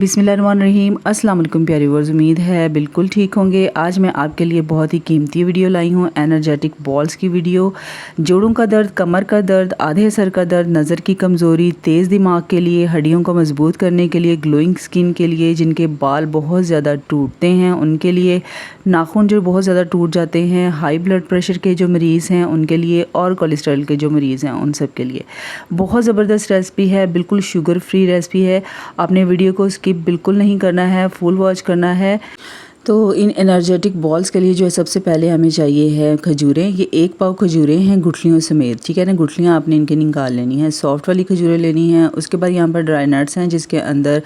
बिस्मिल्लाहिर्रहमानिर्रहीम। अस्सलाम वालेकुम प्यारे व्यूअर्स, उम्मीद है बिल्कुल ठीक होंगे। आज मैं आपके लिए बहुत ही कीमती वीडियो लाई हूँ, एनर्जेटिक बॉल्स की वीडियो। जोड़ों का दर्द, कमर का दर्द, आधे सर का दर्द, नज़र की कमज़ोरी, तेज़ दिमाग के लिए, हड्डियों को मजबूत करने के लिए, ग्लोइंग स्किन के लिए, जिनके बाल बहुत ज़्यादा टूटते हैं उनके लिए, नाखून जो बहुत ज़्यादा टूट जाते हैं, हाई ब्लड प्रेशर के जो मरीज़ हैं उनके लिए, और कोलेस्ट्रॉल के जो मरीज़ हैं उन सब के लिए बहुत ज़बरदस्त रेसिपी है। बिल्कुल शुगर फ्री रेसिपी है। आपने वीडियो को स्किप बिल्कुल नहीं करना है, फुल वॉच करना है। तो इन एनर्जेटिक बॉल्स के लिए जो है सबसे पहले हमें चाहिए है खजूरें। ये 1 पाव खजूरें हैं गुठलियों समेत, ठीक है ना। गुठलियाँ आपने इनके निकाल लेनी है, सॉफ्ट वाली खजूरें लेनी हैं। उसके बाद यहाँ पर ड्राई नट्स हैं जिसके अंदर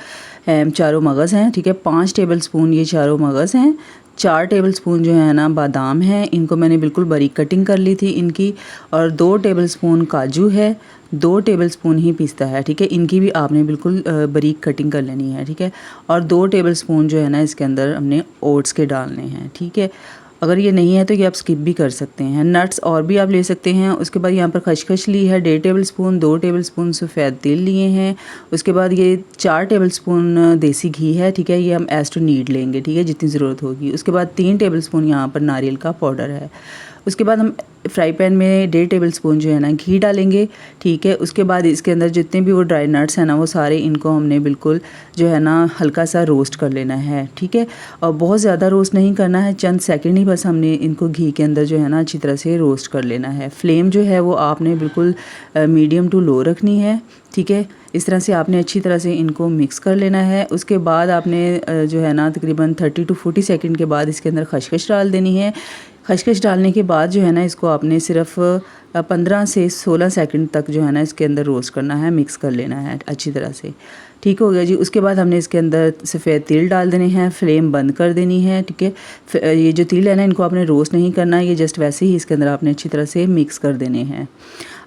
चारों मगज़ हैं, ठीक है। 5 टेबल स्पून ये चारों मगज़ हैं। 4 टेबल स्पून जो है ना बादाम है, इनको मैंने बिल्कुल बारीक कटिंग कर ली थी इनकी। और 2 टेबल स्पून काजू है, 2 टेबल स्पून ही पिस्ता है, ठीक है। इनकी भी आपने बिल्कुल बारीक कटिंग कर लेनी है, ठीक है। और 2 टेबल स्पून जो है ना इसके अंदर हमने ओट्स के डालने हैं, ठीक है। अगर ये नहीं है तो ये आप स्किप भी कर सकते हैं। नट्स और भी आप ले सकते हैं। उसके बाद यहाँ पर खसखस ली है 1.5 टेबल स्पून, 2 टेबल स्पून सफ़ेद तिल लिए हैं। उसके बाद ये 4 टेबल स्पून देसी घी है, ठीक है। ये हम एज टू नीड लेंगे, ठीक है, जितनी ज़रूरत होगी। उसके बाद 3 टेबल स्पून यहाँ पर नारियल का पाउडर है। उसके बाद हम फ्राई पैन में 1.5 टेबल स्पून जो है ना घी डालेंगे, ठीक है। उसके बाद इसके अंदर जितने भी वो ड्राई नट्स हैं ना वो सारे इनको हमने बिल्कुल जो है ना हल्का सा रोस्ट कर लेना है, ठीक है। और बहुत ज़्यादा रोस्ट नहीं करना है, चंद सेकंड ही बस हमने इनको घी के अंदर जो है ना अच्छी तरह से रोस्ट कर लेना है। फ्लेम जो है वो आपने बिल्कुल मीडियम टू लो रखनी है, ठीक है। इस तरह से आपने अच्छी तरह से इनको मिक्स कर लेना है। उसके बाद आपने जो है ना तकरीबन 30 to 40 सेकंड के बाद इसके अंदर खसखस डाल देनी है। खसखस डालने के बाद जो है ना इसको आपने सिर्फ 15 से 16 सेकंड तक जो है ना इसके अंदर रोस्ट करना है, मिक्स कर लेना है अच्छी तरह से, ठीक हो गया जी। उसके बाद हमने इसके अंदर सफ़ेद तिल डाल देने हैं, फ्लेम बंद कर देनी है, ठीक है। ये जो तिल है ना इनको आपने रोस्ट नहीं करना है, ये जस्ट वैसे ही इसके अंदर आपने अच्छी तरह से मिक्स कर देने हैं।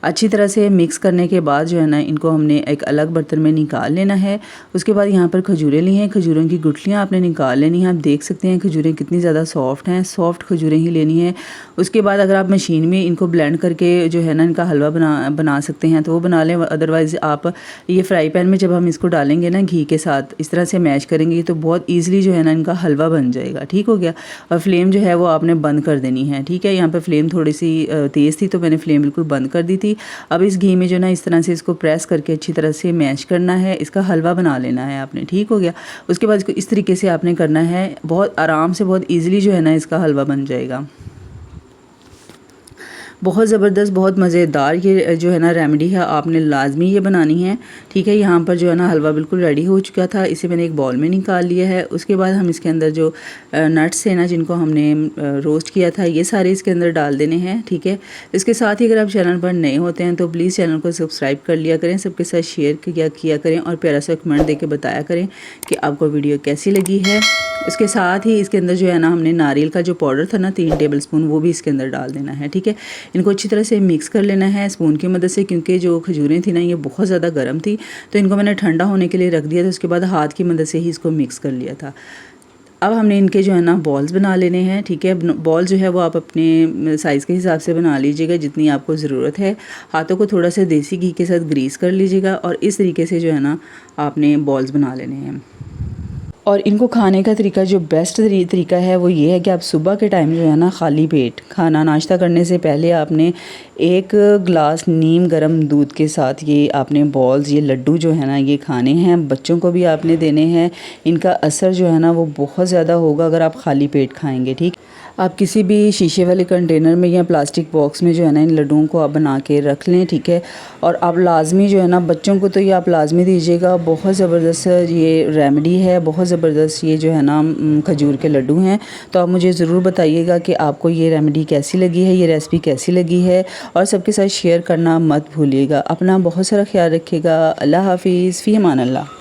अच्छी तरह से मिक्स करने के बाद जो है ना इनको हमने एक अलग बर्तन में निकाल लेना है। उसके बाद यहाँ पर खजूरें ली हैं, खजूरों की गुठलियाँ आपने निकाल लेनी हैं। आप देख सकते हैं खजूरें कितनी ज़्यादा सॉफ्ट हैं, सॉफ्ट खजूरें ही लेनी है। उसके बाद अगर आप मशीन में इनको ब्लेंड करके जो है ना इनका हलवा बना सकते हैं तो वो बना लें। अदरवाइज़ आप ये फ्राई पैन में जब हम इसको डालेंगे ना घी के साथ इस तरह से मैश करेंगे तो बहुत ईजिली जो है ना इनका हलवा बन जाएगा, ठीक हो गया। और फ्लेम जो है वो आपने बंद कर देनी है, ठीक है। यहाँ पर फ्लेम थोड़ी सी तेज़ थी तो मैंने फ्लेम बिल्कुल बंद कर दी थी। अब इस घी में जो ना इस तरह से इसको प्रेस करके अच्छी तरह से मैश करना है, इसका हलवा बना लेना है आपने, ठीक हो गया। उसके बाद इसको इस तरीके से आपने करना है, बहुत आराम से बहुत ईजिली जो है ना इसका हलवा बन जाएगा। बहुत ज़बरदस्त, बहुत मज़ेदार ये जो है ना रेमेडी है, आपने लाजमी ये बनानी है, ठीक है। यहाँ पर जो है ना हलवा बिल्कुल रेडी हो चुका था, इसे मैंने एक बाउल में निकाल लिया है। उसके बाद हम इसके अंदर जो नट्स हैं ना जिनको हमने रोस्ट किया था ये सारे इसके अंदर डाल देने हैं, ठीक है। इसके साथ ही अगर आप चैनल पर नए होते हैं तो प्लीज़ चैनल को सब्सक्राइब कर लिया करें, सबके साथ शेयर किया करें और प्यारा सा कमेंट दे के बताया करें कि आपको वीडियो कैसी लगी है। उसके साथ ही इसके अंदर जो है ना हमने नारियल का जो पाउडर था ना 3 टेबल स्पून वो भी इसके अंदर डाल देना है, ठीक है। इनको अच्छी तरह से मिक्स कर लेना है स्पून की मदद से, क्योंकि जो खजूरें थी ना ये बहुत ज़्यादा गर्म थी तो इनको मैंने ठंडा होने के लिए रख दिया था। उसके बाद हाथ की मदद से ही इसको मिक्स कर लिया था। अब हमने इनके जो है ना बॉल्स बना लेने हैं, ठीक है। बॉल जो है वो आप अपने साइज़ के हिसाब से बना लीजिएगा जितनी आपको ज़रूरत है। हाथों को थोड़ा सा देसी घी के साथ ग्रीस कर लीजिएगा और इस तरीके से जो है ना आपने बॉल्स बना लेने हैं। और इनको खाने का तरीका जो बेस्ट तरीका है वो ये है कि आप सुबह के टाइम जो है ना खाली पेट खाना नाश्ता करने से पहले आपने 1 गिलास नीम गर्म दूध के साथ ये आपने बॉल्स, ये लड्डू जो है ना ये खाने हैं। बच्चों को भी आपने देने हैं। इनका असर जो है ना वो बहुत ज़्यादा होगा अगर आप खाली पेट खाएंगे, ठीक। आप किसी भी शीशे वाले कंटेनर में या प्लास्टिक बॉक्स में जो है ना इन लड्डुओं को आप बना के रख लें, ठीक है। और आप लाजमी जो है ना बच्चों को तो ये आप लाजमी दीजिएगा। बहुत ज़बरदस्त ये रेमेडी है, बहुत ज़बरदस्त ये जो है ना खजूर के लड्डू हैं। तो आप मुझे ज़रूर बताइएगा कि आपको ये रेमेडी कैसी लगी है, ये रेसिपी कैसी लगी है और सबके साथ शेयर करना मत भूलिएगा। अपना बहुत सारा ख्याल रखिएगा। अल्लाह हाफिज़, फ़ी अमान अल्लाह।